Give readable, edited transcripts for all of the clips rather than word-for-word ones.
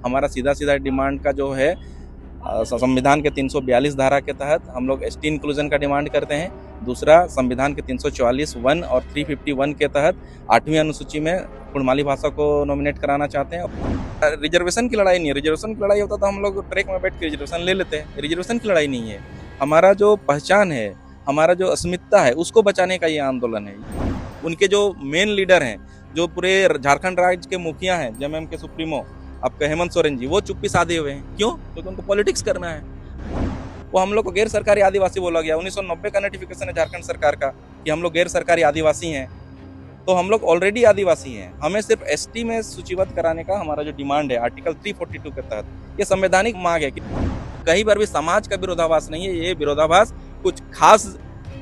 हमारा सीधा सीधा डिमांड का जो है संविधान के 342 धारा के तहत हम लोग एसटी इंक्लूजन का डिमांड करते हैं। दूसरा, संविधान के 344 वन और 351 के तहत 8वीं अनुसूची में कुड़माली भाषा को नॉमिनेट कराना चाहते हैं। रिजर्वेशन की लड़ाई नहीं है। रिजर्वेशन की लड़ाई होता तो हम लोग ट्रैक में बैठ के रिजर्वेशन ले लेते हैं। रिजर्वेशन की लड़ाई नहीं है। हमारा जो पहचान है, हमारा जो अस्मिता है, उसको बचाने का ये आंदोलन है। उनके जो मेन लीडर हैं, जो पूरे झारखंड राज्य के मुखिया हैं, जेएमएम के सुप्रीमो आपका हेमंत सोरेन जी, वो चुप्पी साधे हुए हैं। क्यों? क्योंकि उनको पॉलिटिक्स करना है। वो हम लोग को गैर सरकारी आदिवासी बोला गया। 1990 का नोटिफिकेशन है झारखंड सरकार का कि हम लोग गैर सरकारी आदिवासी हैं। तो हम लोग ऑलरेडी आदिवासी हैं। हमें सिर्फ एसटी में सूचीबद्ध कराने का हमारा जो डिमांड है आर्टिकल 342 के तहत, ये संवैधानिक मांग है कि कहीं पर भी समाज का विरोधाभास नहीं है। ये विरोधाभास कुछ खास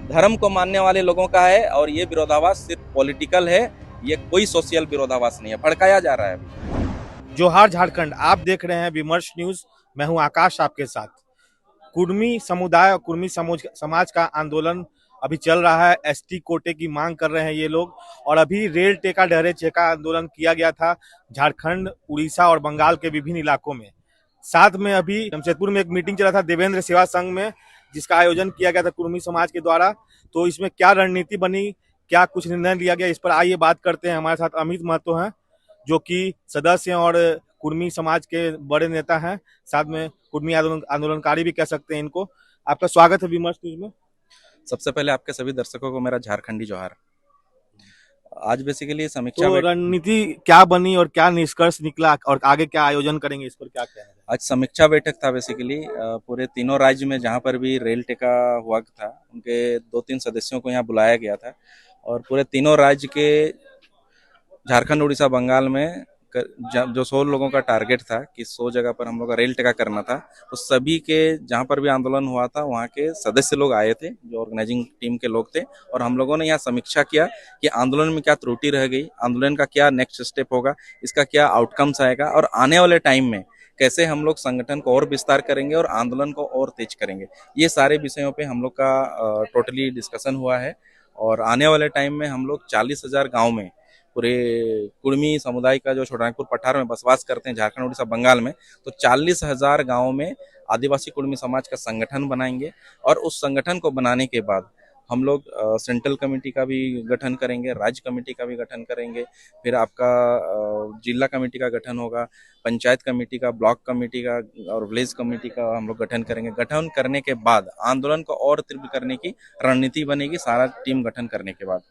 धर्म को मानने वाले लोगों का है और ये विरोधाभास सिर्फ पॉलिटिकल है। ये कोई सोशल विरोधाभास नहीं है, भड़काया जा रहा है। जोहार झारखंड, आप देख रहे हैं विमर्श न्यूज। मैं हूं आकाश आपके साथ। कुर्मी समुदाय और कुर्मी समाज का आंदोलन अभी चल रहा है। एसटी कोटे की मांग कर रहे हैं ये लोग। और अभी रेल टेका डहरे चेका आंदोलन किया गया था झारखंड, उड़ीसा और बंगाल के विभिन्न इलाकों में। साथ में अभी जमशेदपुर में एक मीटिंग चला था देवेंद्र सेवा संघ में, जिसका आयोजन किया गया था कुर्मी समाज के द्वारा। तो इसमें क्या रणनीति बनी, क्या कुछ निर्णय लिया गया, इस पर आइए बात करते हैं। हमारे साथ अमित महतो हैं, जो कि सदस्य हैं और कुर्मी समाज के बड़े नेता हैं। साथ में कुर्मी आंदोलनकारी भी कह सकते हैं इनको। आपका स्वागत है विमर्श न्यूज में। सबसे पहले आपके सभी दर्शकों को मेरा झारखंडी जोहार। आज बेसिकली समीक्षा तो रणनीति क्या बनी और क्या निष्कर्ष निकला और आगे क्या आयोजन करेंगे, इस पर क्या कहना है? आज समीक्षा बैठक था बेसिकली पूरे तीनों राज्य में जहां पर भी रेल टेका हुआ था, उनके 2-3 सदस्यों को यहाँ बुलाया गया था और पूरे तीनों राज्य के झारखंड, उड़ीसा, बंगाल में जो 100 लोगों का टारगेट था कि 100 जगह पर हम लोग का रेल टेका करना था, तो सभी के जहां पर भी आंदोलन हुआ था वहां के सदस्य लोग आए थे, जो ऑर्गेनाइजिंग टीम के लोग थे। और हम लोगों ने यहाँ समीक्षा किया कि आंदोलन में क्या त्रुटि रह गई, आंदोलन का क्या नेक्स्ट स्टेप होगा, इसका क्या आउटकम्स आएगा और आने वाले टाइम में कैसे हम लोग संगठन को और विस्तार करेंगे और आंदोलन को और तेज करेंगे। ये सारे विषयों पे हम लोग का टोटली डिस्कशन हुआ है। और आने वाले टाइम में हम लोग 40,000 गाँव में, पूरे कुर्मी समुदाय का जो छोटानागपुर पठार में बसवास करते हैं झारखंड, उड़ीसा, बंगाल में, तो 40,000 गाँव में आदिवासी कुर्मी समाज का संगठन बनाएंगे। और उस संगठन को बनाने के बाद हम लोग सेंट्रल कमेटी का भी गठन करेंगे, राज्य कमेटी का भी गठन करेंगे, फिर आपका जिला कमेटी का गठन होगा, पंचायत कमेटी का, ब्लॉक कमेटी का और विलेज कमेटी का हम लोग गठन करेंगे। गठन करने के बाद आंदोलन को और तीव्र करने की रणनीति बनेगी, सारा टीम गठन करने के बाद।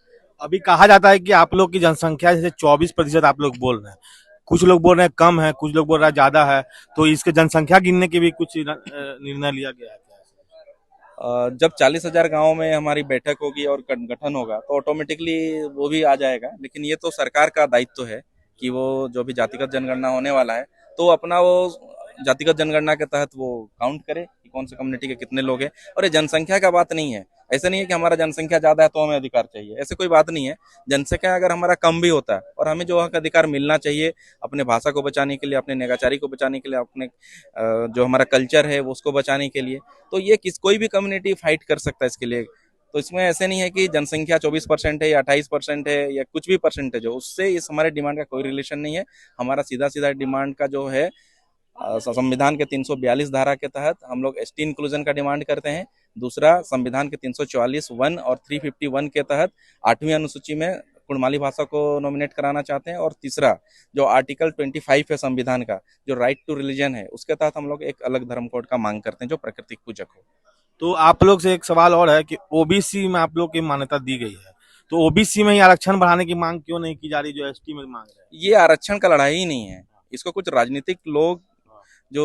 अभी कहा जाता है कि आप लोग की जनसंख्या जैसे 24% आप लोग बोल रहे हैं, कुछ लोग बोल रहे हैं कम है, कुछ लोग बोल रहे हैं ज्यादा है। तो इसके जनसंख्या गिनने के भी कुछ निर्णय लिया गया है? जब 40,000 गाँव में हमारी बैठक होगी और गठन होगा तो ऑटोमेटिकली वो भी आ जाएगा। लेकिन ये तो सरकार का दायित्व है कि वो जो भी जातिगत जनगणना होने वाला है, तो अपना वो जातिगत जनगणना के तहत वो काउंट करे कि कौन से कम्युनिटी के कितने लोग हैं। और ये जनसंख्या का बात नहीं है। ऐसा नहीं है कि हमारा जनसंख्या ज्यादा है तो हमें अधिकार चाहिए, ऐसे कोई बात नहीं है। जनसंख्या अगर हमारा कम भी होता है और हमें जो हक अधिकार मिलना चाहिए अपने भाषा को बचाने के लिए, अपने नेगाचारी को बचाने के लिए, अपने जो हमारा कल्चर है वो उसको बचाने के लिए, तो ये कोई भी कम्युनिटी फाइट कर सकता है इसके लिए। तो इसमें ऐसे नहीं है कि जनसंख्या 24% है या 28% है या कुछ भी परसेंटेज हो, उससे इस हमारे डिमांड का कोई रिलेशन नहीं है। हमारा सीधा सीधा डिमांड का जो है संविधान के 342 धारा के तहत हम लोग एसटी इंक्लूजन का डिमांड करते हैं। दूसरा, संविधान के 344 वन और 351 के तहत 8वीं अनुसूची में कुड़माली भाषा को नॉमिनेट कराना चाहते हैं। और तीसरा, जो आर्टिकल 25 है संविधान का, जो राइट टू रिलीजन है, उसके तहत हम लोग एक अलग धर्म कोड का मांग करते हैं जो प्राकृतिक पूजक हो। तो आप लोग से एक सवाल और है कि ओबीसी में आप लोग की मान्यता दी गई है, तो ओबीसी में ही आरक्षण बढ़ाने की मांग क्यों नहीं की जा रही जो एसटी में मांग रहे हैं? ये आरक्षण का लड़ाई ही नहीं है। इसको कुछ राजनीतिक लोग जो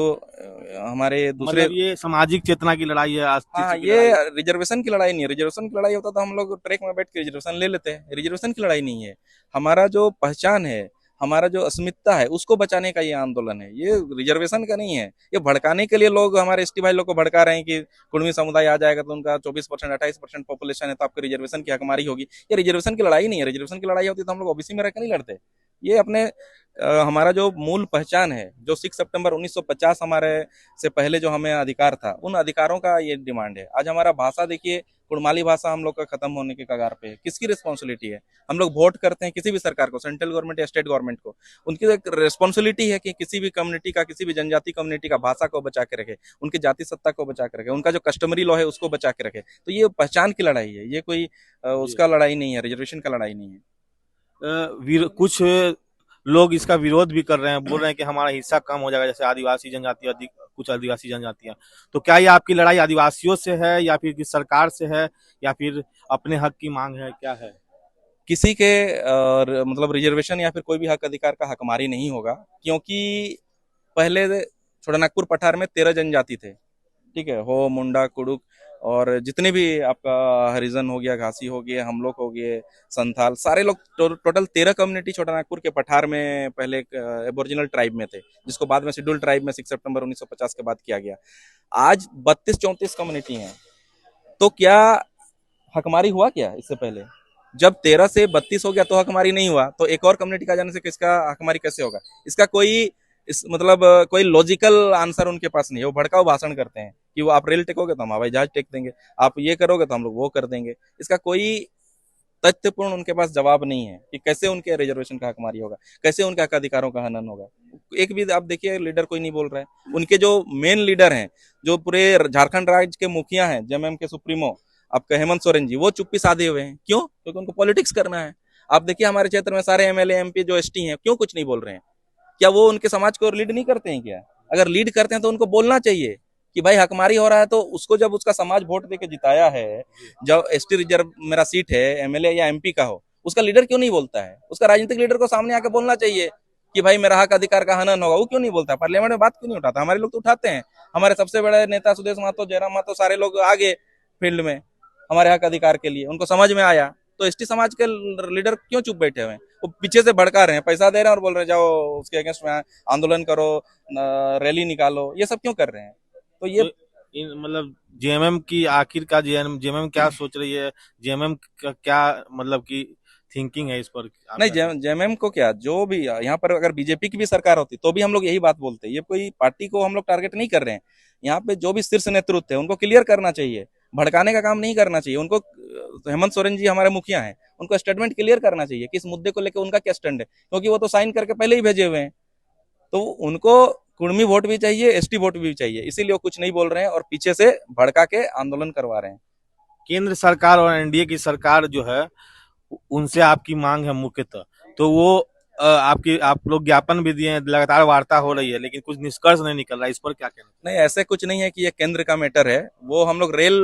हमारे दूसरे, मतलब ये सामाजिक चेतना की लड़ाई है, हाँ, ये रिजर्वेशन की लड़ाई नहीं है। रिजर्वेशन की लड़ाई होता तो हम लोग ट्रैक में बैठ के रिजर्वेशन ले लेते हैं। रिजर्वेशन की लड़ाई नहीं है। हमारा जो पहचान है, हमारा जो अस्मिता है, उसको बचाने का ये आंदोलन है। ये रिजर्वेशन का नहीं है। ये भड़काने के लिए लोग हमारे एसटी भाई लोग को भड़का रहे हैं कि कुर्मी समुदाय आ जाएगा तो उनका 24%, 28% पॉपुलेशन है तो आपको रिजर्वेशन की हकमारी होगी। ये रिजर्वेशन की लड़ाई नहीं है। रिजर्वेशन की लड़ाई होती तो हम लोग ओबीसी में रहकर नहीं लड़ते। ये अपने हमारा जो मूल पहचान है, जो 6 सितंबर 1950 हमारे से पहले जो हमें अधिकार था, उन अधिकारों का ये डिमांड है। आज हमारा भाषा देखिए, कुड़माली भाषा हम लोग का खत्म होने के कगार पे है। किसकी रिस्पॉन्सिबिलिटी है? हम लोग वोट करते हैं किसी भी सरकार को, सेंट्रल गवर्नमेंट या स्टेट गवर्नमेंट को। उनकी तो एक रिस्पॉन्सिबिलिटी है कि किसी भी कम्युनिटी का, किसी भी जनजाति कम्युनिटी का भाषा को बचा के रखे, उनकी जाति सत्ता को बचा के रखे, उनका जो कस्टमरी लॉ है उसको बचा के रखे। तो ये पहचान की लड़ाई है, ये कोई जी। उसका लड़ाई नहीं है, रिजर्वेशन का लड़ाई नहीं है। कुछ लोग इसका विरोध भी कर रहे हैं, बोल रहे हैं कि हमारा हिस्सा कम हो जाएगा, जैसे आदिवासी जनजाति, अधिक कुछ आदिवासी जनजातियां। तो क्या ये आपकी लड़ाई आदिवासियों से है या फिर किस सरकार से है या फिर अपने हक की मांग है, क्या है? किसी के मतलब रिजर्वेशन या फिर कोई भी हक अधिकार का हकमारी नहीं होगा, क्योंकि पहले छोटानागपुर पठार में 13 जनजाति थे, ठीक है, हो, मुंडा, कुड़ुक, और जितने भी आपका हरिजन हो गया, घासी हो गए, हम लोग हो गए, संथाल, सारे लोग टोटल 13 कम्युनिटी छोटानागपुर के पठार में पहले एबोरिजिनल ट्राइब में थे, जिसको बाद में शेड्यूल ट्राइब में 6 सितंबर 1950 के बाद किया गया। आज 32-34 कम्युनिटी हैं। तो क्या हकमारी हुआ क्या इससे पहले? जब 13 से 32 हो गया तो हकमारी नहीं हुआ, तो एक और कम्युनिटी का जाने से किसका हकमारी कैसे होगा? इसका कोई मतलब कोई लॉजिकल आंसर उनके पास नहीं है। वो भड़काऊ भाषण करते हैं कि वो आप रेल टेकोगे तो हम हवाई जहाज टेक देंगे, आप ये करोगे तो हम लोग वो कर देंगे। इसका कोई तथ्यपूर्ण उनके पास जवाब नहीं है कि कैसे उनके रिजर्वेशन का हकमारी होगा, कैसे उनके हक अधिकारों का हनन होगा। एक भी आप देखिए लीडर कोई नहीं बोल रहा है। उनके जो मेन लीडर हैं, जो पूरे झारखंड राज्य के मुखिया हैं, जेएमएम के सुप्रीमो आपका हेमंत सोरेन जी, वो चुप्पी साधे हुए हैं। क्यों? क्योंकि उनको पॉलिटिक्स करना है। आप देखिए हमारे क्षेत्र में सारे एमएलए एमपी जो एसटी हैं, क्यों कुछ नहीं बोल रहे हैं? क्या वो उनके समाज को लीड नहीं करते हैं क्या? अगर लीड करते हैं तो उनको बोलना चाहिए कि भाई हकमारी हो रहा है। तो उसको जब उसका समाज वोट देके जिताया है, जब एसटी रिजर्व मेरा सीट है, एमएलए या एमपी का हो, उसका लीडर क्यों नहीं बोलता है? उसका राजनीतिक लीडर को सामने आके बोलना चाहिए कि भाई मेरा हक अधिकार का हनन होगा। वो क्यों नहीं बोलता? पार्लियामेंट में बात क्यों नहीं उठाता? हमारे लोग तो उठाते हैं। हमारे सबसे बड़े नेता सुदेश महतो, जयराम महतो, सारे लोग आगे फील्ड में हमारे हक अधिकार के लिए, उनको समझ में आया। तो एसटी समाज के लीडर क्यों चुप बैठे हुए हैं? वो पीछे से भड़का रहे हैं, पैसा दे रहे हैं और बोल रहे हैं जाओ उसके अगेंस्ट में आंदोलन करो, रैली निकालो। ये सब क्यों कर रहे हैं? तो ये तो इन मतलब जेएमएम की आखिर का जेएमएम क्या सोच रही है? जेएमएम का क्या मतलब की थिंकिंग है इस पर, आप नहीं, क्या कहते जेएमएम को क्या, जो भी यहाँ पर अगर बीजेपी की भी सरकार होती तो भी हम लोग यही बात बोलते। ये कोई पार्टी को हम लोग टारगेट नहीं कर रहे हैं। यहाँ पे जो भी शीर्ष नेतृत्व है उनको क्लियर करना चाहिए, भड़काने का काम नहीं करना चाहिए उनको। हेमंत सोरेन जी हमारे मुखिया हैं, उनको स्टेटमेंट क्लियर करना चाहिए कि इस मुद्दे को लेकर उनका क्या स्टैंड है, क्योंकि वो तो साइन करके पहले ही भेजे हुए हैं। तो उनको कुर्मी वोट भी चाहिए, एसटी वोट भी चाहिए, इसीलिए वो कुछ नहीं बोल रहे हैं और पीछे से भड़का के आंदोलन करवा रहे हैं। केंद्र सरकार और एनडीए की सरकार जो है उनसे आपकी मांग है मुख्यतः, तो वो आपकी आप लोग ज्ञापन भी दिए हैं, लगातार वार्ता हो रही है, लेकिन कुछ निष्कर्ष नहीं निकल रहा है, इस पर क्या कहना? नहीं, ऐसे कुछ नहीं है कि ये केंद्र का मैटर है। वो हम लोग रेल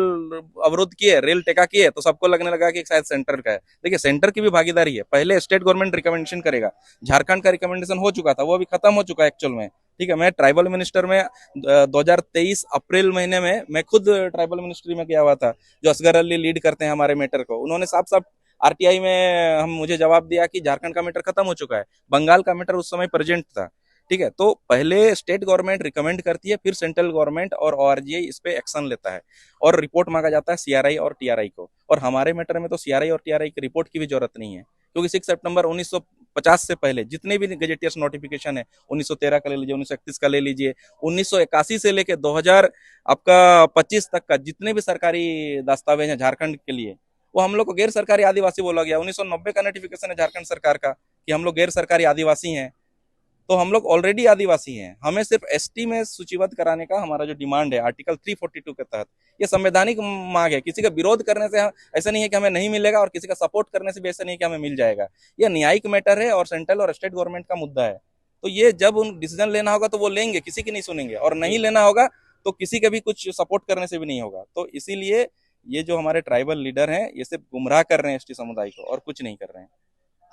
अवरुद्ध किए, रेल टेका किए, तो सबको लगने लगा कि शायद सेंटर का है। देखिए सेंटर की भी भागीदारी है। पहले स्टेट गवर्नमेंट रिकमेंडेशन करेगा। झारखंड का रिकमेंडेशन हो चुका था, वो अभी खत्म हो चुका है एक्चुअल में। ठीक है, मैं ट्राइबल मिनिस्टर में 2023 अप्रैल महीने में मैं खुद ट्राइबल मिनिस्ट्री में गया हुआ था, जो असगर अली लीड करते हैं हमारे मैटर को। उन्होंने साफ साफ आरटीआई में हम मुझे जवाब दिया कि झारखंड का मैटर खत्म हो चुका है, बंगाल का मैटर उस समय प्रेजेंट था। ठीक है, तो पहले स्टेट गवर्नमेंट रिकमेंड करती है, फिर सेंट्रल गवर्नमेंट और ओआरजीआई इस पे एक्शन लेता है और रिपोर्ट मांगा जाता है सीआरआई और टीआरआई को। और हमारे मैटर में तो सीआरआई और टीआरआई की रिपोर्ट की भी जरूरत नहीं है, क्योंकि 6 सितंबर 1950 से पहले जितने भी गजेटियर्स नोटिफिकेशन है, 1913 का ले लीजिए, 1931 का ले लीजिए, 1981 से लेके 2000 आपका 25 तक का जितने भी सरकारी दस्तावेज हैं झारखंड के लिए, वो हम लोग को गैर सरकारी आदिवासी बोला गया। 1990 का नोटिफिकेशन है झारखंड सरकार का कि हम लोग गैर सरकारी आदिवासी हैं। तो हम लोग ऑलरेडी आदिवासी हैं, हमें सिर्फ एसटी में सूचीबद्ध कराने का हमारा जो डिमांड है आर्टिकल 342 के तहत, ये संवैधानिक मांग है। किसी का विरोध करने से ऐसा नहीं है कि हमें नहीं मिलेगा, और किसी का सपोर्ट करने से भी ऐसा नहीं है कि हमें मिल जाएगा। ये न्यायिक मैटर है और सेंट्रल और स्टेट गवर्नमेंट का मुद्दा है। तो ये जब उन डिसीजन लेना होगा तो वो लेंगे, किसी की नहीं सुनेंगे, और नहीं लेना होगा तो किसी के भी कुछ सपोर्ट करने से भी नहीं होगा। तो इसीलिए ये जो हमारे ट्राइबल लीडर हैं ये सिर्फ गुमराह कर रहे हैं एसटी समुदाय को, और कुछ नहीं कर रहे हैं।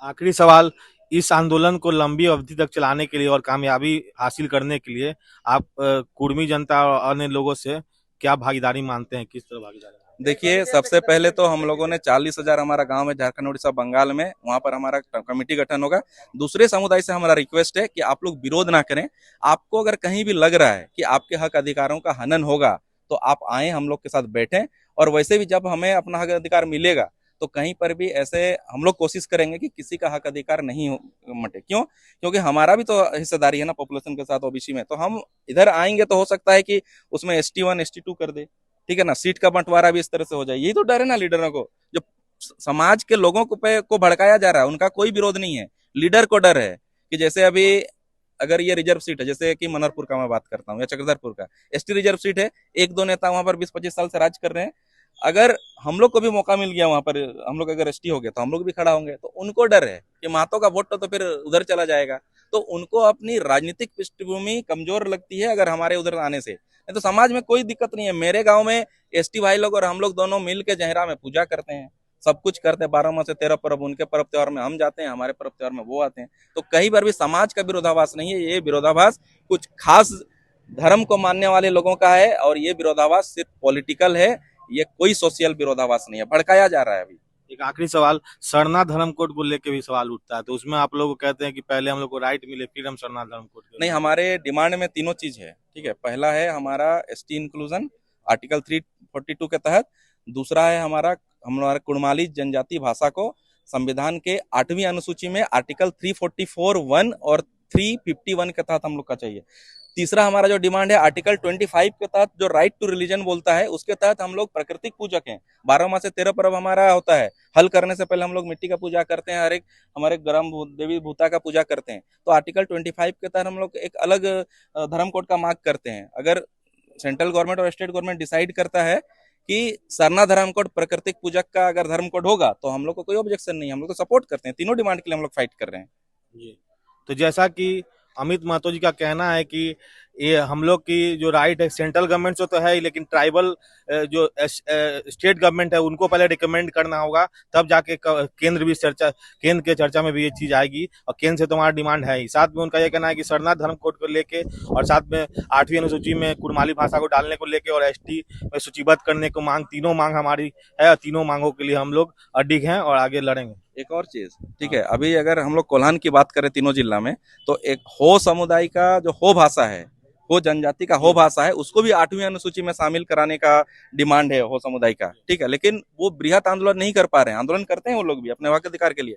आखिरी सवाल, इस आंदोलन को लंबी अवधि तक चलाने के लिए और कामयाबी हासिल करने के लिए आप कुर्मी जनता और अन्य लोगों से क्या भागीदारी मानते हैं, किस तरह भागीदारी? देखिए सबसे पहले तो हम लोगों ने 40,000, हमारा गांव है झारखंड उड़ीसा बंगाल में, वहां पर हमारा कमेटी गठन होगा। दूसरे समुदाय से हमारा रिक्वेस्ट है कि आप लोग विरोध ना करें। आपको अगर कहीं भी लग रहा है कि आपके हक अधिकारों का हनन होगा तो आप आए, हम लोग के साथ बैठें, और वैसे भी जब हमें अपना हक अधिकार मिलेगा तो कहीं पर भी ऐसे हम लोग कोशिश करेंगे कि किसी का हक अधिकार नहीं मटे। क्यों? क्योंकि हमारा भी तो हिस्सेदारी है ना पॉपुलेशन के साथ ओबीसी में। तो हम इधर आएंगे तो हो सकता है कि उसमें ST1 ST2 कर दे, ठीक है ना, सीट का बंटवारा भी इस तरह से हो जाए। यही तो डर है ना लीडरों को, जो समाज के लोगों को भड़काया जा रहा है। उनका कोई विरोध नहीं है, लीडर को डर है कि जैसे अभी अगर ये रिजर्व सीट है, जैसे कि मनरपुर का मैं बात करता हूँ या चक्रधरपुर का, ST रिजर्व सीट है, एक दो नेता वहां पर 20-25 साल से राज कर रहे हैं। अगर हम लोग को भी मौका मिल गया वहां पर, हम लोग अगर ST हो गए तो हम लोग भी खड़ा होंगे। तो उनको डर है कि महतो का वोट तो फिर उधर चला जाएगा। तो उनको अपनी राजनीतिक पृष्ठभूमि कमजोर लगती है अगर हमारे उधर आने से। नहीं तो समाज में कोई दिक्कत नहीं है। मेरे गांव में ST भाई लोग और हम लोग दोनों मिल के जहरा में पूजा करते हैं, सब कुछ करते हैं। 12 माह से 13 पर्व, उनके पर्व त्योहार में हम जाते हैं, हमारे पर्व त्योहार में वो आते हैं। तो कहीं पर भी समाज का विरोधाभास नहीं है। ये विरोधाभास कुछ खास धर्म को मानने वाले लोगों का है, और ये विरोधाभास सिर्फ पॉलिटिकल है, ये कोई सोशल विरोधाभास नहीं है, भड़काया जा रहा है अभी। एक आखिरी सवाल, सरना धर्म कोड को लेके भी सवाल उठता है, तो उसमें आप लोग कहते हैं कि पहले हम लोग को राइट मिले फिर हम सरना धर्म कोड नहीं, हमारे डिमांड में तीनों चीज है, ठीक है। पहला है हमारा ST इंक्लूजन आर्टिकल 342 के तहत। दूसरा है हमारा कुड़माली जनजाति भाषा को संविधान के 8वीं अनुसूची में आर्टिकल 344(1) और 351 के तहत हम लोग का चाहिए। तीसरा हमारा जो डिमांड है आर्टिकल 25 के तहत, जो राइट टू रिलीजन बोलता है, उसके तहत हम लोग प्राकृतिक पूजक हैं। 12 माह से 13 पर्व हमारा होता है। हल करने से पहले हम लोग मिट्टी का पूजा करते हैं, हर एक हमारे ग्राम देवी भूता का पूजा करते हैं। तो आर्टिकल 25 के तहत हम लोग एक अलग धर्म कोड का मांग करते हैं। अगर सेंट्रल गवर्नमेंट और स्टेट गवर्नमेंट डिसाइड करता है कि सरना धर्म कोड प्राकृतिक पूजक का अगर धर्म कोड होगा, तो हम लोग को कोई ऑब्जेक्शन नहीं है, हम लोग तो सपोर्ट करते हैं। तीनों डिमांड के लिए हम लोग फाइट कर रहे हैं जी। तो जैसा कि अमित महतो जी का कहना है कि ये हम लोग की जो राइट है सेंट्रल गवर्नमेंट से तो है ही, लेकिन ट्राइबल जो स्टेट गवर्नमेंट है उनको पहले रिकमेंड करना होगा, तब जाके केंद्र के चर्चा में भी ये चीज आएगी। और केंद्र से तो हमारा डिमांड है ही। साथ में उनका ये कहना है कि सरना धर्म कोड को लेके और साथ में 8वीं अनुसूची में कुड़माली भाषा को डालने को लेके और ST में सूचीबद्ध करने को तीनों मांग हमारी है, और तीनों मांगों के लिए हम लोग अडिग हैं और आगे लड़ेंगे। एक और चीज, ठीक है, अभी अगर हम लोग कोल्हान की बात करें तीनों जिला में, तो एक हो समुदाय का जो हो भाषा है, हो जनजाति का हो भाषा है, उसको भी 8वीं अनुसूची में शामिल कराने का डिमांड है हो समुदाय का, ठीक है। लेकिन वो बृहत आंदोलन नहीं कर पा रहे हैं। आंदोलन करते हैं वो लोग भी अपने हक अधिकार के लिए।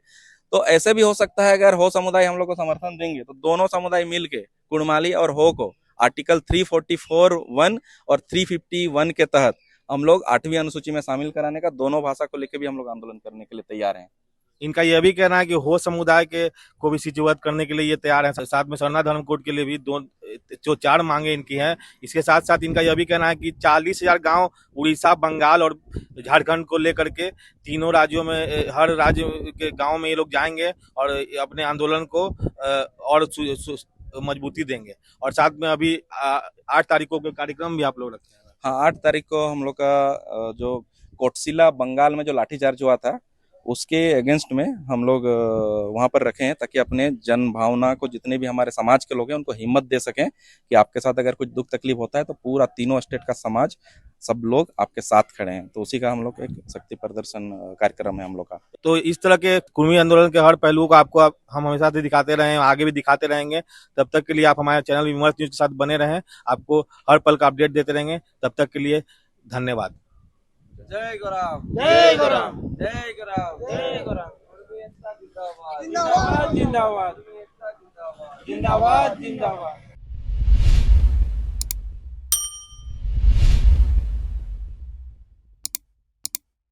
तो ऐसे भी हो सकता है अगर हो समुदाय हम लोग को समर्थन देंगे तो दोनों समुदाय मिल के कुड़माली और हो को आर्टिकल 344(1) और 351 के तहत हम लोग 8वीं अनुसूची में शामिल कराने का, दोनों भाषा को लेकर भी हम लोग आंदोलन करने के लिए तैयार हैं। इनका यह भी कहना है कि हो समुदाय के को भी सूचीबद्ध करने के लिए ये तैयार है। साथ में सरना धर्म कोड के लिए भी जो 4 मांगे इनकी हैं। इसके साथ साथ इनका यह भी कहना है कि 40,000 गांव उड़ीसा, बंगाल और झारखंड को लेकर के तीनों राज्यों में, हर राज्य के गांव में ये लोग जाएंगे और अपने आंदोलन को और मजबूती देंगे। और साथ में अभी 8 तारीखों के कार्यक्रम भी आप लोग रखते हैं। हाँ, 8 तारीख को हम लोग का जो कोटशिला बंगाल में जो लाठीचार्ज हुआ था, उसके अगेंस्ट में हम लोग वहां पर रखे हैं, ताकि अपने जन भावना को, जितने भी हमारे समाज के लोग हैं, उनको हिम्मत दे सकें कि आपके साथ अगर कुछ दुख तकलीफ होता है तो पूरा तीनों स्टेट का समाज, सब लोग आपके साथ खड़े हैं। तो उसी का हम लोग एक शक्ति प्रदर्शन कार्यक्रम है हम लोग का। तो इस तरह के कुर्मी आंदोलन के हर पहलुओं को आपको हम हमेशा से दिखाते रहे हैं, आगे भी दिखाते रहेंगे। तब तक के लिए आप हमारे चैनल विमर्श न्यूज के साथ बने रहें, आपको हर पल का अपडेट देते रहेंगे। तब तक के लिए धन्यवाद। जय गुराम, जय गुराम, जय गुराम, जय गुराम। जिंदाबाद, जिंदाबाद, जिंदाबाद, जिंदाबाद, जिंदाबाद।